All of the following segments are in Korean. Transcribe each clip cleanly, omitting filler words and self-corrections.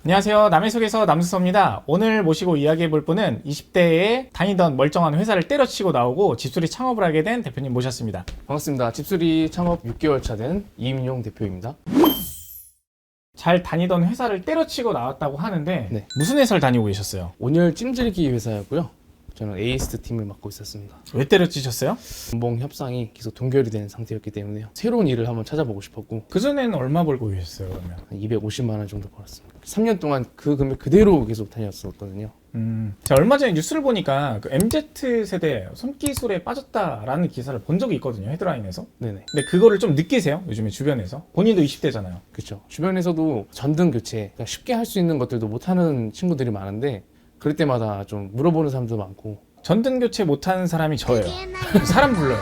안녕하세요. 남의 속에서 남수서입니다. 오늘 모시고 이야기해 볼 분은 20대에 다니던 멀쩡한 회사를 때려치고 나오고 집수리 창업을 하게 된 대표님 모셨습니다. 반갑습니다. 집수리 창업 6개월 차 된 이민용 대표입니다. 잘 다니던 회사를 때려치고 나왔다고 하는데 네. 무슨 회사를 다니고 계셨어요? 온열 찜질기 회사였고요. 저는 에이스트 팀을 맡고 있었습니다. 왜 때려치셨어요? 연봉 협상이 계속 동결이 된 상태였기 때문에요. 새로운 일을 한번 찾아보고 싶었고 그전에는 얼마 벌고 계셨어요, 그러면? 한 250만 원 정도 벌었습니다. 3년 동안 그 금액 그대로 계속 다녔었거든요. 제가 얼마 전에 뉴스를 보니까 그 MZ세대 손기술에 빠졌다라는 기사를 본 적이 있거든요, 헤드라인에서. 네네. 근데 그거를 좀 느끼세요? 요즘에 주변에서? 본인도 20대잖아요. 그렇죠. 주변에서도 전등 교체 그냥 쉽게 할 수 있는 것들도 못하는 친구들이 많은데 그럴 때마다 좀 물어보는 사람도 많고. 전등 교체 못하는 사람이 저예요. 사람 불러요.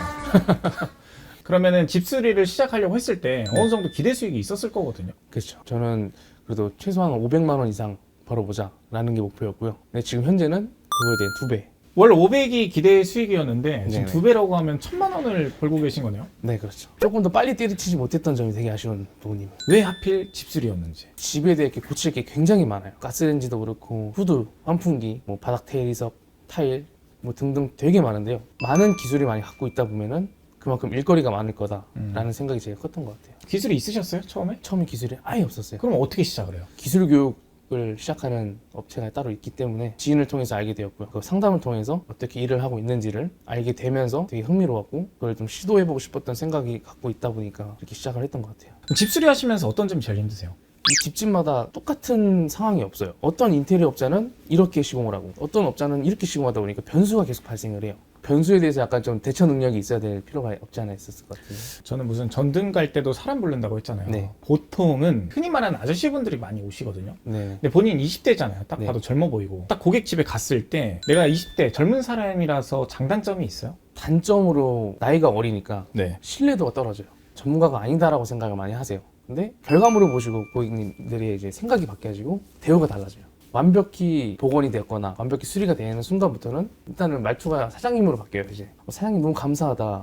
그러면은 집수리를 시작하려고 했을 때 어느 정도 기대 수익이 있었을 거거든요. 그렇죠. 저는 그래도 최소한 500만 원 이상 벌어보자라는 게 목표였고요. 근데 지금 현재는 그거에 대한 2배. 월 500이 기대 수익이었는데 지금 네네. 2배라고 하면 1000만 원을 벌고 계신 거네요. 네, 그렇죠. 조금 더 빨리 때려치지 못했던 점이 되게 아쉬운 부분이에요. 왜 하필 집수리였는지. 집에 대해 이렇게 고칠 게 굉장히 많아요. 가스레인지도 그렇고 후드, 환풍기, 뭐 바닥 테일석, 타일 뭐 등등 되게 많은데요. 많은 기술이 많이 갖고 있다 보면은 그만큼 일거리가 많을 거다라는 생각이 제일 컸던 것 같아요. 기술이 있으셨어요, 처음에? 처음에 기술이 아예 없었어요. 그럼 어떻게 시작을 해요? 기술 교육을 시작하는 업체가 따로 있기 때문에 지인을 통해서 알게 되었고요. 그 상담을 통해서 어떻게 일을 하고 있는지를 알게 되면서 되게 흥미로웠고 그걸 좀 시도해보고 싶었던 생각이 갖고 있다 보니까 이렇게 시작을 했던 것 같아요. 집수리 하시면서 어떤 점이 제일 힘드세요? 이 집집마다 똑같은 상황이 없어요. 어떤 인테리어 업자는 이렇게 시공을 하고 어떤 업자는 이렇게 시공하다 보니까 변수가 계속 발생을 해요. 변수에 대해서 약간 좀 대처 능력이 있어야 될 필요가 없지 않아 있었을 것 같아요. 저는 무슨 전등 갈 때도 사람 부른다고 했잖아요. 네. 보통은 흔히 말하는 아저씨분들이 많이 오시거든요. 네. 근데 본인 20대잖아요. 딱 네. 봐도 젊어 보이고. 딱 고객 집에 갔을 때 내가 20대 젊은 사람이라서 장단점이 있어요? 단점으로 나이가 어리니까 네. 신뢰도가 떨어져요. 전문가가 아니다라고 생각을 많이 하세요. 근데 결과물을 보시고 고객님들의 이제 생각이 바뀌어지고 대우가 달라져요. 완벽히 복원이 되었거나 완벽히 수리가 되는 순간부터는 일단은 말투가 사장님으로 바뀌어요. 이제 사장님 너무 감사하다.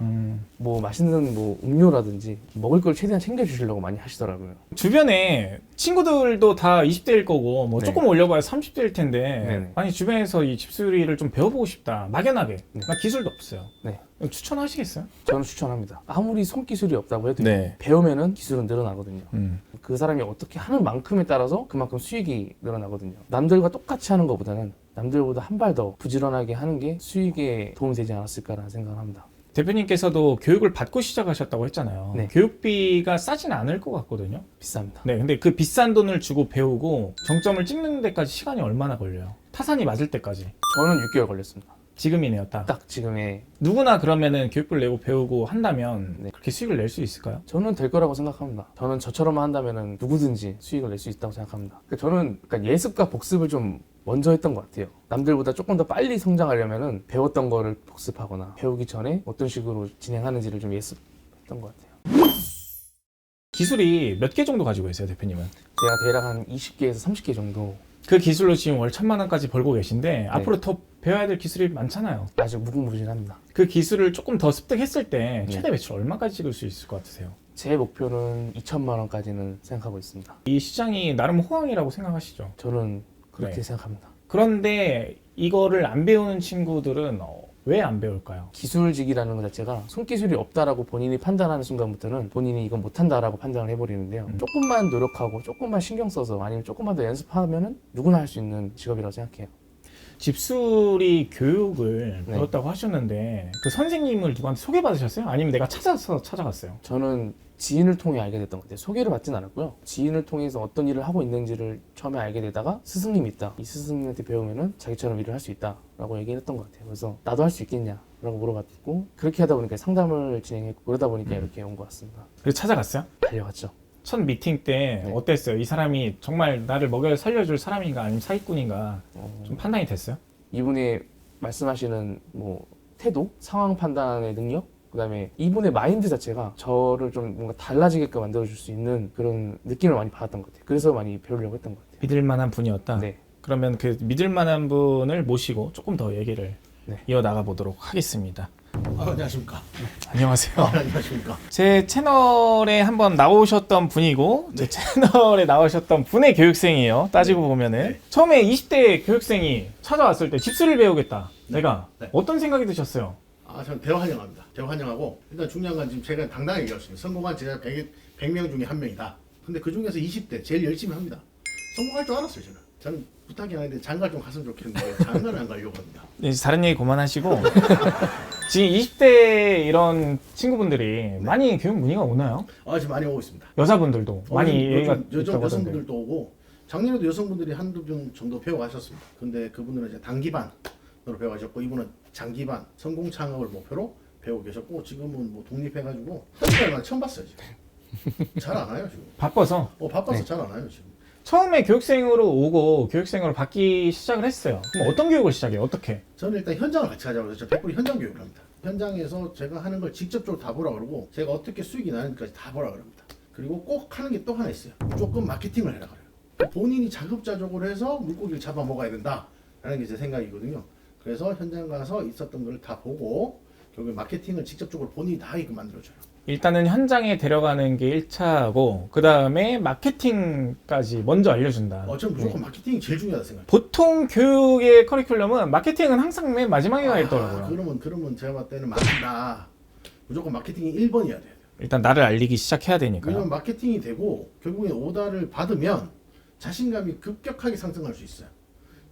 뭐 맛있는 뭐 음료라든지 먹을 걸 최대한 챙겨주시려고 많이 하시더라고요. 주변에 친구들도 다 20대일 거고 뭐 네. 조금 올려봐야 30대일 텐데 네네. 아니 주변에서 이 집수리를 좀 배워보고 싶다. 막연하게. 네. 나 기술도 없어요. 네. 추천하시겠어요? 저는 추천합니다. 아무리 손기술이 없다고 해도 네. 배우면은 기술은 늘어나거든요. 그 사람이 어떻게 하는 만큼에 따라서 그만큼 수익이 늘어나거든요. 남들과 똑같이 하는 것보다는 남들보다 한 발 더 부지런하게 하는 게 수익에 도움이 되지 않았을까라는 생각을 합니다. 대표님께서도 교육을 받고 시작하셨다고 했잖아요. 네. 교육비가 싸진 않을 것 같거든요. 비쌉니다. 네, 근데 그 비싼 돈을 주고 배우고 정점을 찍는 데까지 시간이 얼마나 걸려요? 타산이 맞을 때까지. 저는 6개월 걸렸습니다. 지금이네요, 딱. 딱 지금의 누구나 그러면은 교육비를 내고 배우고 한다면 네. 그렇게 수익을 낼 수 있을까요? 저는 될 거라고 생각합니다. 저는 저처럼만 한다면은 누구든지 수익을 낼 수 있다고 생각합니다. 저는 예습과 복습을 좀 먼저 했던 것 같아요. 남들보다 조금 더 빨리 성장하려면은 배웠던 거를 복습하거나 배우기 전에 어떤 식으로 진행하는지를 좀 예습했던 것 같아요. 기술이 몇 개 정도 가지고 계세요, 대표님은? 제가 대략 한 20개에서 30개 정도 그 기술로 지금 월 1000만 원까지 벌고 계신데 앞으로 더 배워야 될 기술이 많잖아요. 아주 무궁무진합니다. 그 기술을 조금 더 습득했을 때 네. 최대 매출 얼마까지 찍을 수 있을 것 같으세요? 제 목표는 2천만 원까지는 생각하고 있습니다. 이 시장이 나름 호황이라고 생각하시죠? 저는 그렇게 네. 생각합니다. 그런데 이거를 안 배우는 친구들은 왜 안 배울까요? 기술직이라는 것 자체가 손기술이 없다라고 본인이 판단하는 순간부터는 본인이 이건 못한다라고 판단을 해버리는데요. 조금만 노력하고 조금만 신경 써서 아니면 조금만 더 연습하면은 누구나 할 수 있는 직업이라고 생각해요. 집수리 교육을 네. 배웠다고 하셨는데 그 선생님을 누구한테 소개받으셨어요? 아니면 내가 찾아서 찾아갔어요? 저는 지인을 통해 알게 됐던 것 같아요. 소개를 받진 않았고요. 지인을 통해서 어떤 일을 하고 있는지를 처음에 알게 되다가 스승님이 있다. 이 스승님한테 배우면은 자기처럼 일을 할 수 있다라고 얘기를 했던 것 같아요. 그래서 나도 할 수 있겠냐라고 물어봤고 그렇게 하다 보니까 상담을 진행했고 그러다 보니까 이렇게 온 것 같습니다. 그래서 찾아갔어요? 달려갔죠. 첫 미팅 때 네. 어땠어요? 이 사람이 정말 나를 먹여 살려줄 사람인가 아니면 사기꾼인가 좀 판단이 됐어요? 이분이 말씀하시는 뭐 태도, 상황 판단의 능력, 그다음에 이분의 마인드 자체가 저를 좀 뭔가 달라지게끔 만들어줄 수 있는 그런 느낌을 많이 받았던 것 같아요. 그래서 많이 배우려고 했던 것 같아요. 믿을 만한 분이었다? 네. 그러면 그 믿을 만한 분을 모시고 조금 더 얘기를 네. 이어나가 보도록 하겠습니다. 안녕하십니까. 안녕하세요. 안녕하십니까. 제 채널에 한번 나오셨던 분이고 제 채널에 나오셨던 분의 교육생이에요. 따지고 보면은 처음에 20대 교육생이 찾아왔을 때 집수를 배우겠다. 내가 어떤 생각이 드셨어요? 저는 대화 환영합니다. 대화 환영하고 일단 중요한 건 지금 제가 당당하게 얘기하겠습니다. 성공한 제자 100명 중에 한 명이다. 근데 그 중에서 20대 제일 열심히 합니다. 성공할 줄 알았어요, 저는 부탁이 아닌데 장가 좀 갔으면 좋겠는데 장가를 안 가려고 합니다. 이제 다른 얘기 그만하시고 지금 20대 이런 친구분들이 많이 교육 문의가 오나요? 지금 많이 오고 있습니다. 여자분들도 많이 얘기가 있다고 하던데. 여성분들도 오고 작년에도 여성분들이 한두 분 정도 배워가셨습니다. 근데 그분들은 이제 단기반으로 배워가셨고 이분은 장기반 성공 창업을 목표로 배우고 계셨고 지금은 뭐 독립해가지고 한 달만 처음 봤어요 지금. 잘 안 와요 지금. 바빠서 바빠서 잘 안 와요 지금. 처음에 교육생으로 오고 교육생으로 받기 시작을 했어요. 그럼 어떤 교육을 시작해요? 어떻게? 저는 일단 현장을 같이 하자고 해서 100% 현장 교육을 합니다. 현장에서 제가 하는 걸 직접적으로 다 보라 그러고 제가 어떻게 수익이 나는지까지 다 보라 그럽니다. 그리고 꼭 하는 게 또 하나 있어요. 무조건 마케팅을 해라 그래요. 본인이 자급자족으로 해서 물고기를 잡아 먹어야 된다라는 게 제 생각이거든요. 그래서 현장 가서 있었던 걸 다 보고 결국에 마케팅을 직접적으로 본인이 다 하게끔 만들어줘요. 일단은 현장에 데려가는 게 1차고 그 다음에 마케팅까지 먼저 알려준다. 저는 무조건 마케팅이 제일 중요하다 생각해요. 보통 교육의 커리큘럼은 마케팅은 항상 맨 마지막에 가 있더라고요. 그러면 제가 봤을 때는 맞다. 무조건 마케팅이 1번이어야 돼요. 일단 나를 알리기 시작해야 되니까요. 왜냐면 마케팅이 되고 결국에 오더를 받으면 자신감이 급격하게 상승할 수 있어요.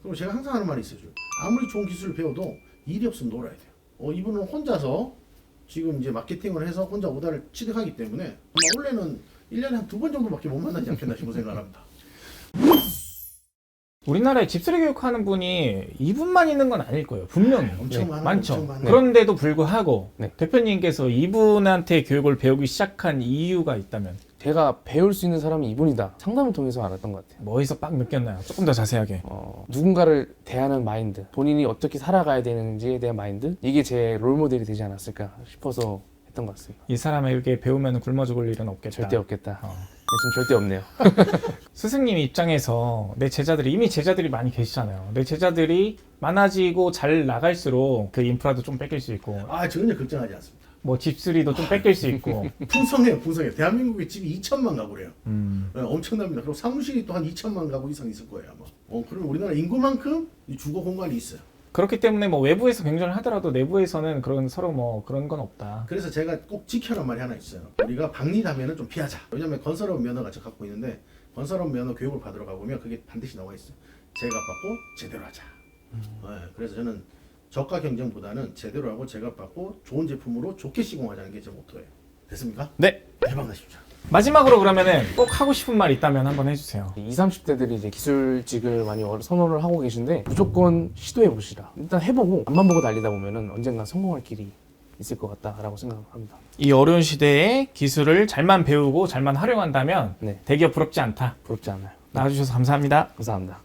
그리고 제가 항상 하는 말이 있어요. 아무리 좋은 기술을 배워도 일이 없으면 놀아야 돼요. 이분은 혼자서 지금 이제 마케팅을 해서 혼자 오더를 취득하기 때문에 아마 원래는 1년에 한 2번 정도밖에 못 만나지 않겠나 싶은 생각을 합니다. 우리나라에 집수리 교육하는 분이 이분만 있는 건 아닐 거예요. 분명히. 엄청 많아요. 많죠. 엄청 많아요. 그런데도 불구하고 네. 대표님께서 이분한테 교육을 배우기 시작한 이유가 있다면 제가 배울 수 있는 사람이 이분이다. 상담을 통해서 알았던 것 같아요. 뭐에서 빡 느꼈나요? 조금 더 자세하게. 누군가를 대하는 마인드, 본인이 어떻게 살아가야 되는지에 대한 마인드, 이게 제 롤모델이 되지 않았을까 싶어서 했던 것 같습니다. 이 사람에게 배우면 굶어 죽을 일은 없겠다. 절대 없겠다. 지금 절대 없네요. 스승님 입장에서 내 제자들이 이미 제자들이 많이 계시잖아요. 내 제자들이 많아지고 잘 나갈수록 그 인프라도 좀 뺏길 수 있고 전혀 걱정하지 않습니다. 뭐 집수리도 좀 뺏길 수 있고 풍성해요. 대한민국에 집이 2천만 가구래요. 엄청납니다. 그리고 사무실이 또 한 2천만 가구 이상 있을 거예요 아마. 그러면 우리나라 인구만큼 이 주거 공간이 있어요. 그렇기 때문에 뭐 외부에서 경쟁을 하더라도 내부에서는 그런 서로 뭐 그런 건 없다. 그래서 제가 꼭 지켜란 말이 하나 있어요. 우리가 박리담에는 좀 피하자. 왜냐면 건설업 면허가 저 갖고 있는데 건설업 면허 교육을 받으러 가보면 그게 반드시 나와 있어요. 제값 받고 제대로 하자. 그래서 저는 저가 경쟁보다는 제대로 하고 제값 받고 좋은 제품으로 좋게 시공하자는 게 제 모토예요. 됐습니까? 네. 대박 나십시오. 마지막으로 그러면은 꼭 하고 싶은 말 있다면 한번 해주세요. 20, 30대들이 이제 기술직을 많이 선호를 하고 계신데 무조건 시도해 보시라. 일단 해보고 앞만 보고 달리다 보면은 언젠가 성공할 길이 있을 것 같다라고 생각합니다. 이 어려운 시대에 기술을 잘만 배우고 잘만 활용한다면 네. 대기업 부럽지 않다. 부럽지 않아요. 나와주셔서 감사합니다. 감사합니다.